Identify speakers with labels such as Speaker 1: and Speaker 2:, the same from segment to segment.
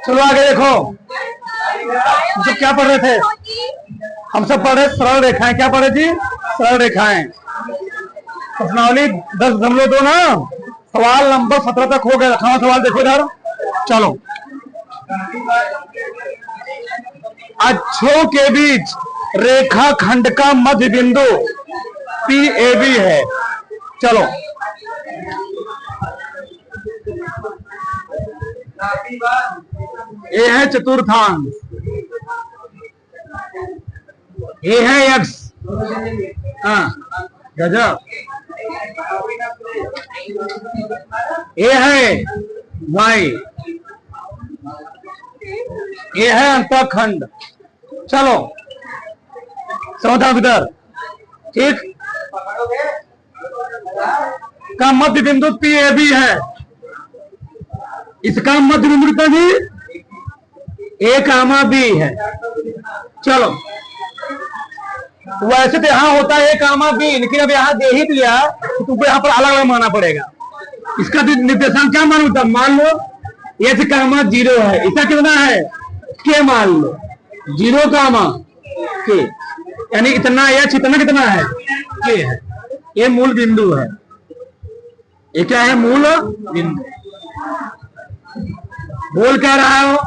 Speaker 1: चलो आगे देखो, हम सब क्या पढ़ रहे थे? हम सब पढ़े सरल रेखाएं। क्या पढ़े जी? सरल रेखाएं। प्रश्नावली 10.2 ना, सवाल नंबर 17 तक हो गया। हाँ सवाल देखो इधर, चलो। अक्षों के बीच रेखा खंड का मध्य बिंदु PAB है। चलो, ए है चतुर्थांश, ए है एक्स, हाँ गजब, ए है वाई, ए है अंतःखंड। चलो समाधान इधर, ठीक। का मध्य बिंदु PAB है। इसका मध्य बिंदु कितना जी? A, B है। चलो, वैसे तो यहां होता है A, B, लेकिन अब यहां दे ही दिया तो तुमको यहां पर अलग अलग मानना पड़ेगा। इसका निर्देशांक क्या मानूं? मान लो H, 0 है। इसका कितना है? K मान लो, 0, K, यानी इतना H, इतना कितना है? K है। ये मूल बिंदु है। ये क्या है? मूल बिंदु। बोल क्या रहा हो?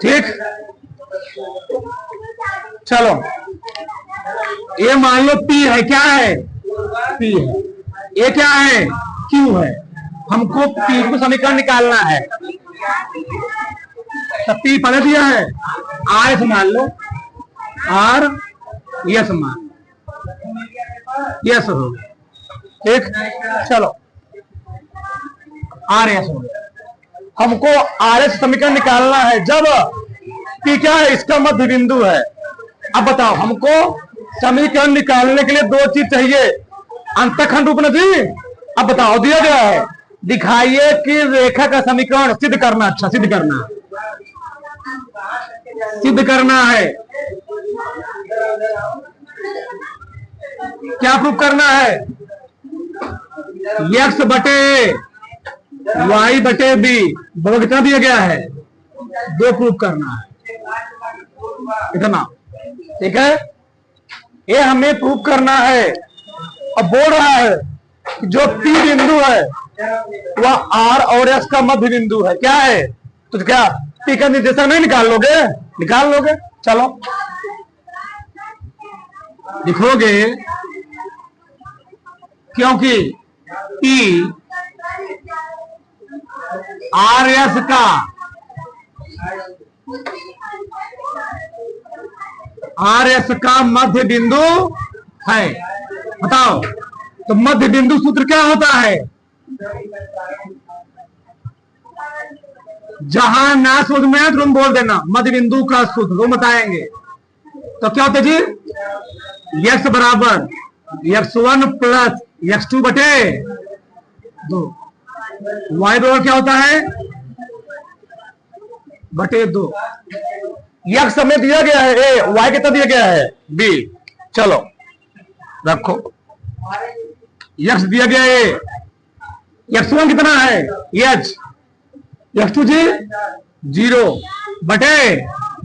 Speaker 1: ठीक। चलो, ये मान लो P है। क्या है? P है। ये क्या है? Q है। हमको P को समीकरण निकालना है। तो P पहले दिया है, R मान लो, R यस मान, यस हो गया। ठीक, चलो RS हो गया। हमको RS समीकरण निकालना है जब P क्या है? इसका मध्य बिंदु है। अब बताओ, हमको समीकरण निकालने के लिए दो चीज चाहिए, अंतःखंड रूप में जी। अब बताओ, दिया गया है, दिखाइए कि रेखा का समीकरण सिद्ध करना। अच्छा, सिद्ध करना, सिद्ध करना है। क्या प्रूफ करना है? x बटे y बटे b बराबर कितना दिया गया है? 2 प्रूफ करना है, इतना। ठीक है, ये हमें प्रूफ करना है। अब बोल रहा है कि जो P बिंदु है वह R और S का मध्य बिंदु है। क्या है? तो क्या P का निर्देशांक नहीं निकाल लोगे? निकाल लोगे। चलो लिखोगे, क्योंकि P RS का मध्य बिंदु है। बताओ, तो मध्य बिंदु सूत्र क्या होता है? जहां ना सूत्र में है तुम बोल देना, मध्य बिंदु का सूत्र वो बताएंगे। तो क्या होता है जी? x बराबर x1 प्लस x2 बटे 2। y बराबर क्या होता है? बटे 2। x हमें दिया गया है a, y कितना दिया गया है? b। चलो रखो, x दिया गया है, x1 कितना है? h, x2 जी 0 बटे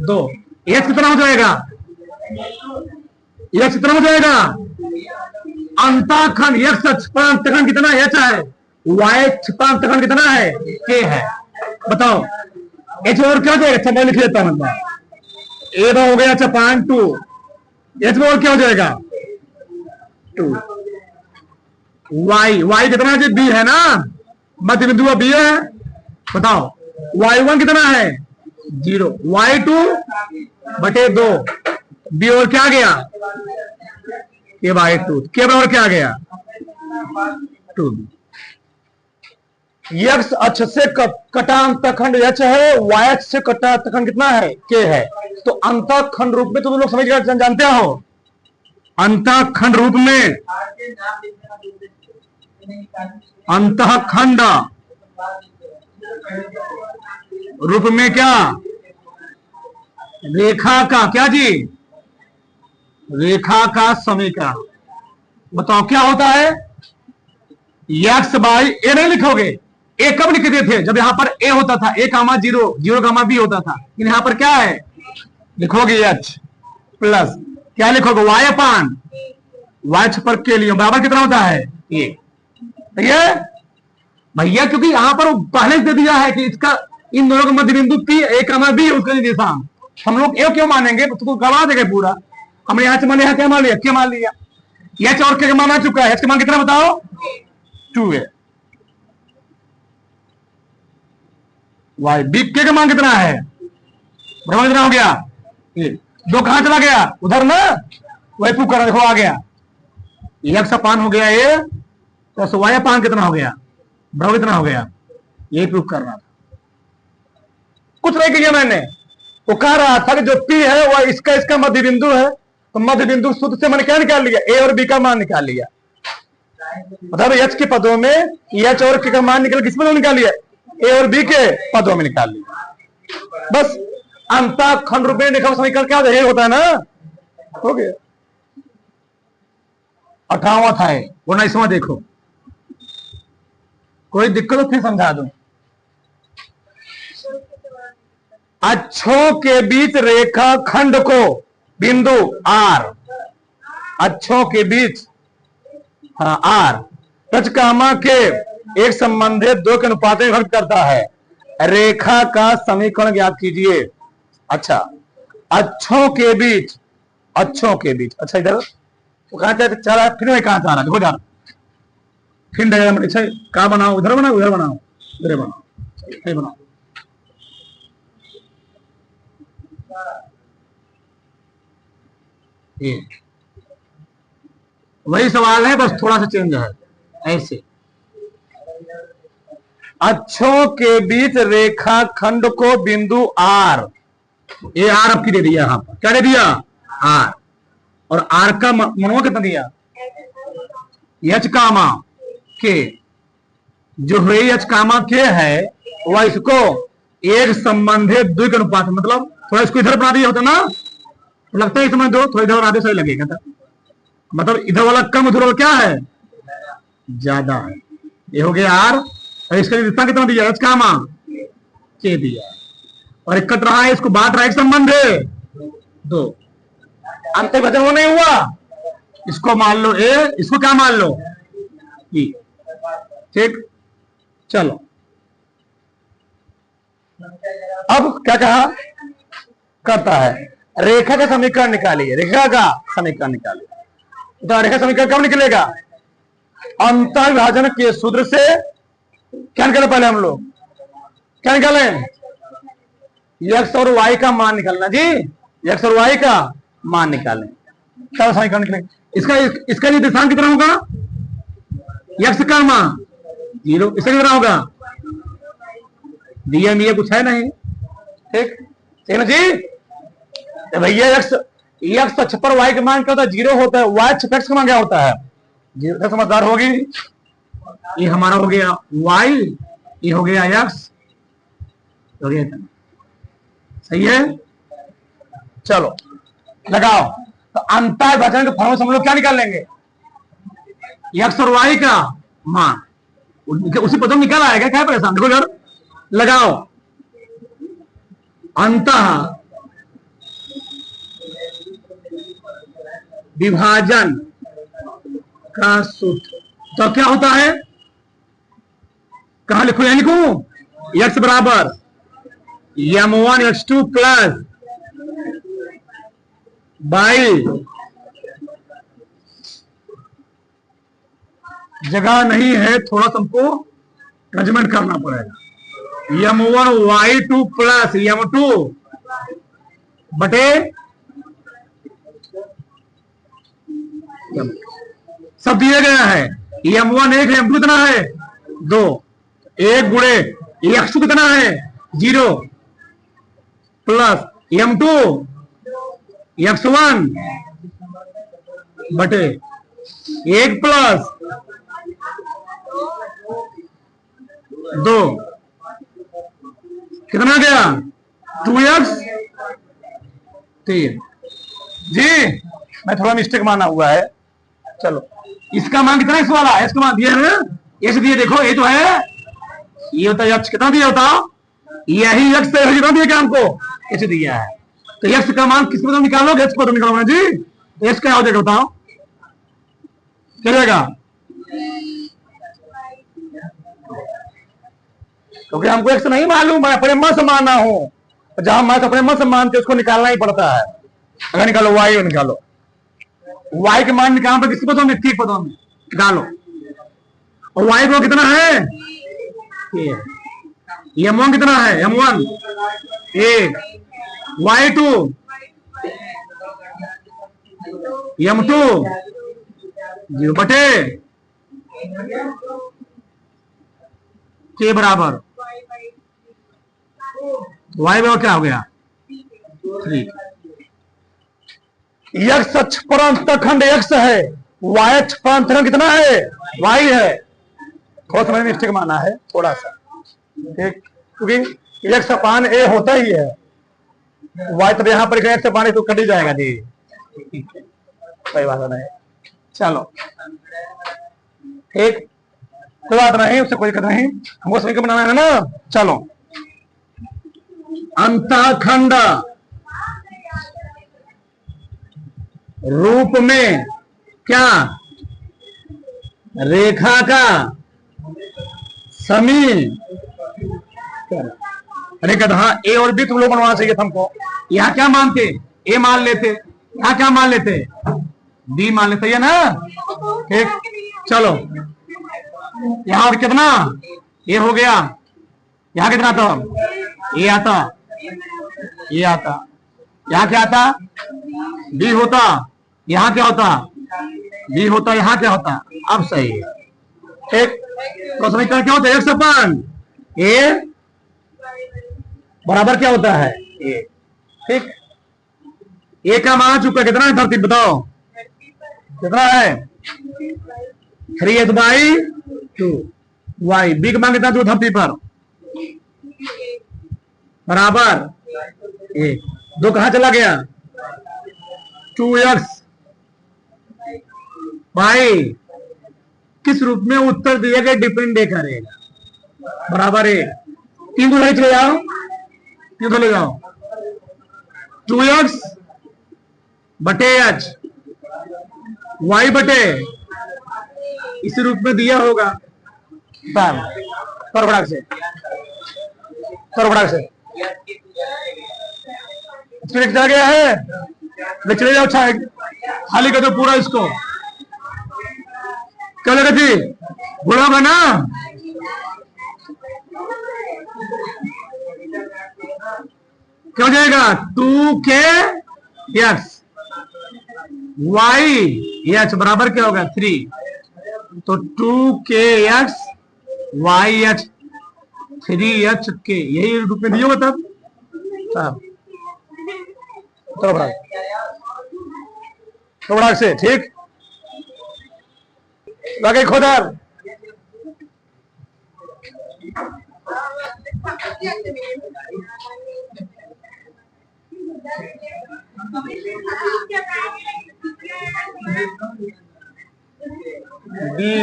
Speaker 1: 2। x कितना हो जाएगा? x कितना हो जाएगा? अंतःखंड x अक्ष पर अंतःखंड कितना h है, y अक्ष पर अंतःखंड कितना है? k है। बताओ h और क्या हो जाएगा? अच्छा मैं लिख लेता हूं, a हो गया, अच्छा 2, h और क्या हो जाएगा? 2। y कितना है? b है ना, मध्य बिंदु b है। बताओ y1 कितना है? 0, y2 बटे 2, b और क्या गया? k/2, k बराबर क्या गया? 2। x अक्ष से कटा अंतःखंड h है, y अक्ष से कटा अंतःखंड कितना है? k है। तो अंतःखंड रूप में तो तुम लोग समझ गए, जानते हो, अंतःखंड रूप में, अंतःखंड रूप में क्या? रेखा का क्या जी? रेखा का समीकरण। बताओ क्या होता है? x बाई ए नहीं लिखोगे, ए कब लिखते थे? जब यहां पर ए होता था, A comma zero, zero comma B होता था। लेकिन यहां पर क्या है? लिखोगे एच प्लस क्या लिखोगे? वाई अपान वाई छपर के लिए बराबर कितना होता है? ये भैया भैया, क्योंकि यहां पर वो पहले से दे दिया है कि इसका इन दोनों का मध्य बिंदु पी, ए कामा बी, उसका निर्देशांक। हम लोग ए क्यों मानेंगे? तो गवा देंगे पूरा। हमने यहां से मान लिया, क्या मान लिया? क्या मान लिया? एच और के मान आ चुका है। एच का मान कितना बताओ? 2 है। वाई बी के मान कितना है? बराबर कितना हो गया? ये 2 कहां चला गया? उधर ना, वही प्रूफ कर, देखो आ गया। एक्स अपान हो गया ए, तो वाई अपान कितना हो गया? बराबर कितना हो गया? यही प्रूफ कर रहा था, कुछ नहीं किया मैंने। वो कह रहा था कि जो पी है वह इसका मध्य बिंदु है, तो मध्य बिंदु सूत्र से मैंने क्या निकाल लिया? ए और बी का मान निकाल लिया। मतलब एच के पदों में एच और के का मान निकल, किस पदों में निकाल लिया? ए और बी के पदों में निकाल लिया। बस अंतः खंड रूप में निकल समीकरण क्या होता है ना, हो गया। 58वां था, 19वां देखो। कोई दिक्कत हो फिर समझा दूं। अक्षों के बीच रेखा खंड को बिंदु आर, अक्षों के बीच आर रचकामा के एक संबंधित 2 के अनुपात में विभक्त करता है। रेखा का समीकरण ज्ञात कीजिए। अच्छा, अक्षों के बीच, अक्षों के बीच, अच्छा इधर तो कहां चल रहा? फिर मैं कहां जा रहा? देखो जा, फिर डायग्राम अच्छा कहां बनाओ? उधर बनाओ, उधर बनाओ, उधर बनाओ, फिर बनाओ। ये वही सवाल है, बस थोड़ा सा चेंज है। ऐसे अक्षों के बीच रेखा खंड को बिंदु आर, ये आर आपकी दे दिया, यहां पर क्या दे दिया? आर। और आर का मनवा कितना दिया? एच कामा के, जो हुए एच कामा के है वह इसको एक संबंधित 2 के अनुपात, मतलब थोड़ा इसको इधर बना दिया होता ना, लगता है इसमें 2 थोड़ा इधर बना दे सही लगेगा था। मतलब इधर वाला कम, उधर वाला क्या है? ज्यादा है। ये हो गया आर, और इसका रिश्ता कितना दिया? एच कामा के दिया, और एक कट रहा है, इसको बांट रहा है, एक संबंध है 2। अंत वजन वो नहीं हुआ, इसको मान लो ए, इसको क्या मान लो? ई। ठीक, चलो अब क्या कहा करता है? रेखा का समीकरण निकालिए, रेखा का समीकरण निकालिए। तो रेखा समीकरण कब निकलेगा? अंतर विभाजन के सूत्र से क्या निकाले? पहले हम लोग क्या निकाले? एक्स और वाई का मान निकालना जी, एक्स और वाई का मान निकालें, क्या समीकरण निकलेगा? इसका निर्देशांक कितना होगा? एक्स का मान 0, इसका कितना होगा? दिया मिया कुछ है नहीं, ठीक है ना जी? तो भैया एक्स अक्ष पर वाई का मान क्या होता है? 0 होता है। वाई अक्ष का मान क्या होता है? 0। समझदार होगी। ये हमारा हो गया वाई, ये हो गया एक्स, हो गया सही है। चलो लगाओ, तो अंतर विभाजन के फॉर्मूला से हम लोग क्या निकाल लेंगे? एक्स और वाई का मान उसी पदों निकल आएगा, क्या परेशान? देखो यार, लगाओ अंतः विभाजन का सूत्र तो क्या होता है? कहां लिखो? यहां लिखूं, एक्स बराबर m1 x2 प्लस बाई, जगह नहीं है, थोड़ा सा हमको ट्रांसमेंट करना पड़ेगा। m1 y2 प्लस m2 बटे सब दिए गया है। m1 1 है, m2 कितना है? 2। 1 गुणे x2 कितना है? 0 प्लस m2 x1 बटे 1 प्लस 2 कितना गया? 2x 3 जी, मैं थोड़ा मिस्टेक माना हुआ है। चलो इसका मान कितना है? इस वाला इसका मान दिया है ना, ऐसे दिए देखो, ये तो है ये होता है यक्ष, कितना दिया होता, यही यक्ष कितना दिया क्या हमको, ऐसे दिया है। तो यक्ष का मान किस पद में निकालोगे, यक्ष पद में निकालोगे जी। तो यक्ष क्या हो जाएगा बताओ, क्या जाएगा, क्योंकि हमको यक्ष नहीं मालूम है, अपने मन से मानना हो, जहां मैं अपने मन से मानते उसको निकालना ही पड़ता है। अगर निकालो वाई, निकालो वाई के मान निकालना पर किस पदों में, ठीक पदों में निकालो। और वाई को कितना है, M1 कितना है, M1 1, Y2 M2 0 बटे के बराबर Y बराबर क्या हो गया 3। यक्ष अक्ष पर अंतखंड यक्ष है, Y अक्ष पर अंतखंड कितना है, Y है। थोड़ा समय में मिस्टेक माना है थोड़ा सा, ठीक, क्योंकि यक्ष अपान ए होता ही है, Y तब यहां पर यक्ष अपान तो कट ही जाएगा जी, कोई बात नहीं। चलो ठीक, कोई बात नहीं, उससे कोई दिक्कत नहीं, हमको सभी को बनाना है ना। चलो अंतखंड रूप में क्या, रेखा का समीप, अरे कहा ए और बी तुम लोग बनवाना चाहिए हमको। यहाँ क्या मानते, ए मान लेते, यहाँ क्या मान लेते, बी मान लेते है ना, ठीक। चलो यहाँ और कितना ये हो गया, यहाँ कितना था, ये आता, ये आता, यहाँ क्या आता, बी होता, यहाँ क्या होता, बी होता, यहाँ क्या होता। अब सही है, ठीक। तो समीकरण क्या होता है, एक्स अपान ए बराबर क्या होता है ए, ठीक। ए का मान चुका कितना है धरती, बताओ कितना है 3h/2 y। बी का मान कितना जो धरती पर बराबर ए, 2 कहां चला गया 2x भाई किस रूप में उत्तर दिया गया डिपेंड करेगा, बराबर है 3 को चले जाओ, 3 को ले जाओ, 2x बटे h y बटे इस रूप में दिया होगा, फटाक से चला गया है, चले जाओ। अच्छा खाली कर दो पूरा इसको, क्या लगा जी, बोलोगा ना, क्या हो जाएगा 2k x y h बराबर क्या होगा 3, तो 2k x y h 3h k, यही रूप में दिया होगा तब तो बड़ा से, ठीक। लगे खोदर बी,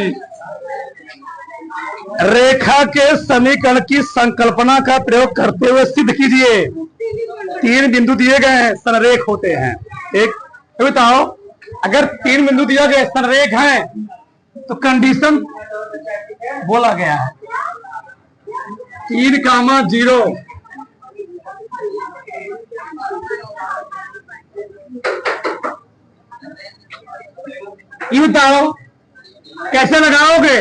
Speaker 1: रेखा के समीकरण की संकल्पना का प्रयोग करते हुए सिद्ध कीजिए। 3 बिंदु दिए गए हैं, संरेख होते हैं, एक बताओ अगर 3 बिंदु दिया गया संरेख है तो कंडीशन बोला गया है 3,0। ये बताओ कैसे लगाओगे,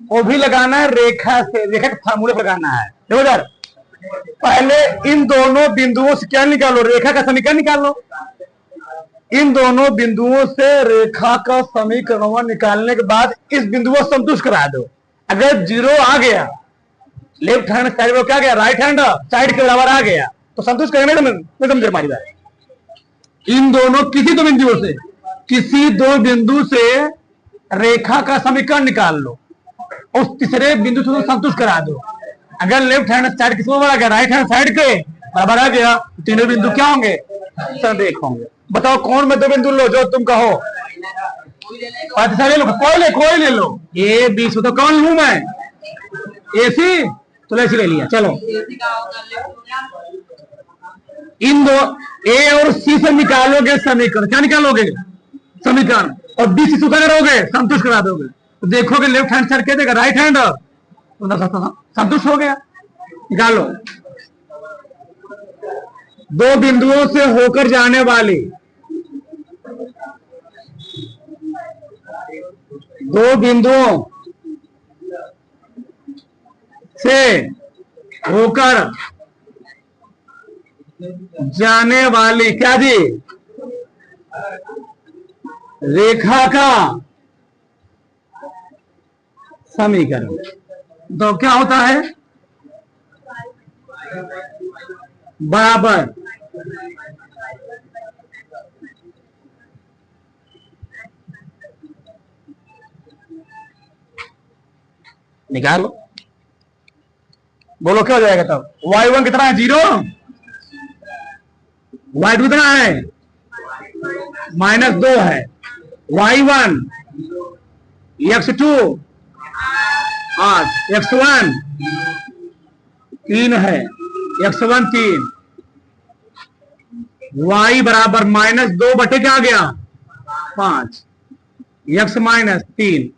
Speaker 1: वो भी लगाना है रेखा से, रेखा के फार्मूले पर लगाना है। देखो इधर, पहले इन दोनों बिंदुओं से क्या निकालो, रेखा का समीकरण निकालो। इन दोनों बिंदुओं से रेखा का समीकरण निकालने के बाद इस बिंदु को संतुष्ट करा दो। अगर 0 आ गया, लेफ्ट हैंड साइड में क्या गया, राइट हैंड साइड के बराबर आ गया तो संतुष्ट करेंगे ना, समझे हमारी बात। इन दोनों किसी 2 बिंदुओं से, किसी 2 बिंदु से रेखा का समीकरण निकाल लो, उस तीसरे बिंदु से संतुष्ट करा दो। अगर लेफ्ट हैंड साइड किसको बराबर आ गया, राइट हैंड साइड के बराबर आ गया, तीनों बिंदु क्या होंगे, संरेख होंगे। बताओ कौन में 2 बिंदु लो जो तुम कहो, ले लो, कोई ले लो, ए बी से तो कौन लू मैं, AC तो ऐसी ले लिया। चलो इन दो A और C से निकालोगे समीकरण, क्या निकालोगे समीकरण, और B C क्या करोगे संतुष्ट करा दोगे। तो देखोगे लेफ्ट हैंड साइड क्या देगा राइट हैंड, तो संतुष्ट हो गया। निकालो दो बिंदुओं से होकर जाने वाली, दो बिंदुओं से होकर जाने वाली क्या जी रेखा का समीकरण। तो क्या होता है बराबर निकालो, बोलो क्या हो जाएगा तब। y1 कितना है 0, y2 कितना है -2 है, y1 x2 8, x1 3 है, x1 3, y बराबर -2 बटे क्या आ गया 5, x -3।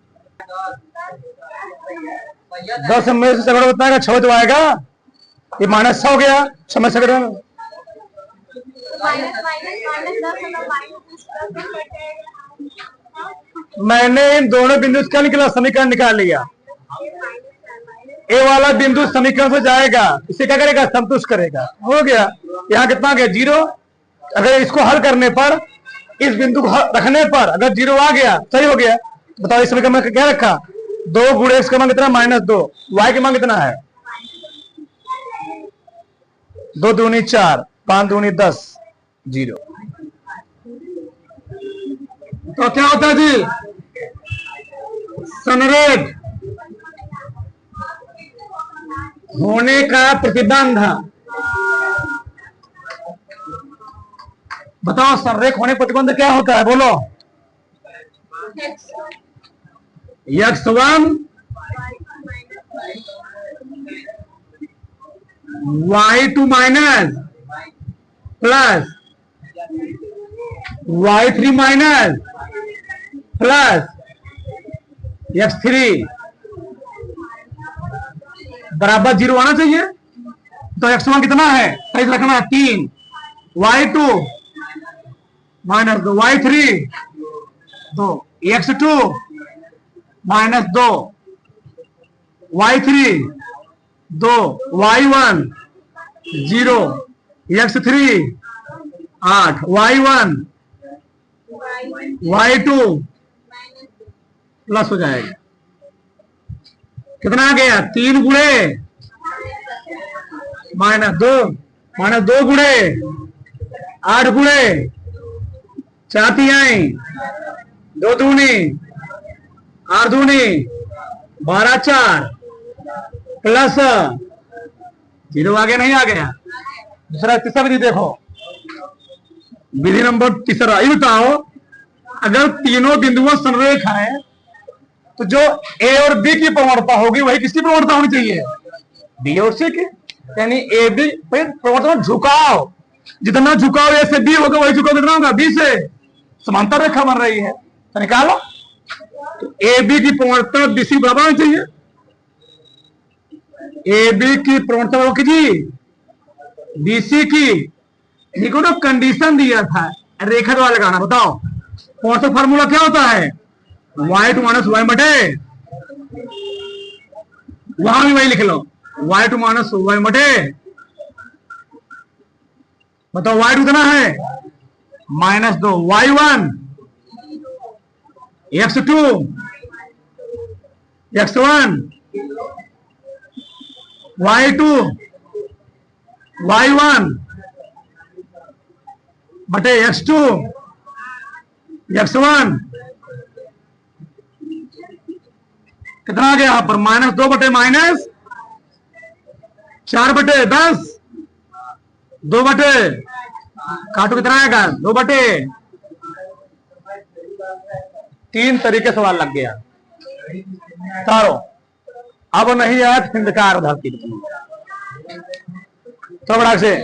Speaker 1: 10 में से सगड़ बताएगा 6 तो आएगा, ये -6 हो गया। समझ सक रहे हो, मैंने इन दोनों बिंदु से क्या निकला समीकरण निकाल लिया। ए वाला बिंदु समीकरण से जाएगा, इसे क्या करेगा संतुष्ट करेगा, हो गया। यहाँ कितना गया 0। अगर इसको हल करने पर, इस बिंदु को रखने पर अगर 0 आ गया सही हो गया। बताओ इस समीकरण में क्या रखा 2 गुणे x का मान कितना -2, y के मान कितना है 2 दूनी 4, 5 दूनी 10, 0। तो क्या होता है जी संरेख होने का प्रतिबंध। बताओ संरेख होने प्रतिबंध क्या होता है बोलो। x1 y2 minus plus y3 minus plus x3 बराबर 0 आना चाहिए। तो x1 कितना है सही रखना है 3, y2 -2, y3 2, x2 -2, y3 2, y1 0, x3 8, y1 y2 plus हो जाएगा। कितना आ गया 3 गुणे -2 गुणे 8 गुणे 4 तिहाई 2 दूनी 8 दूनी 12 4 प्लस 0 आ गया नहीं आ गया। दूसरा तीसरा विधि देखो, विधि नंबर तीसरा। ये बताओ अगर तीनों बिंदुओं संरेख है तो जो ए और बी की प्रवणता होगी वही किसकी प्रवणता होनी चाहिए बी और सी की। यानी ए बी प्रवणता झुकाव, जितना झुकाव ए से बी होगा वही झुकाव कितना होगा बी से, समांतर रेखा बन रही है तो निकालो। तो ए बी की प्रवणता बी सी बराबर होनी चाहिए। ए बी की प्रवणता कीजिए बी सी की, देखो ना कंडीशन दिया था रेखा द्वारा लगाना। बताओ कौन सा फॉर्मूला क्या होता है y2 - y बटे, वहां भी वही लिख लो y2 - y बटे। बताओ y2 कितना है -2, y1 x2 x1 y2 y1 बटे x2 x1 कितना आ गया यहां पर -2 बटे -4 बटे 10, 2 बटे काटो कितना आएगा 2 बटे 3 तरीके सवाल लग गया तारो। अब नहीं आया हिंदकार धरती थोड़ा से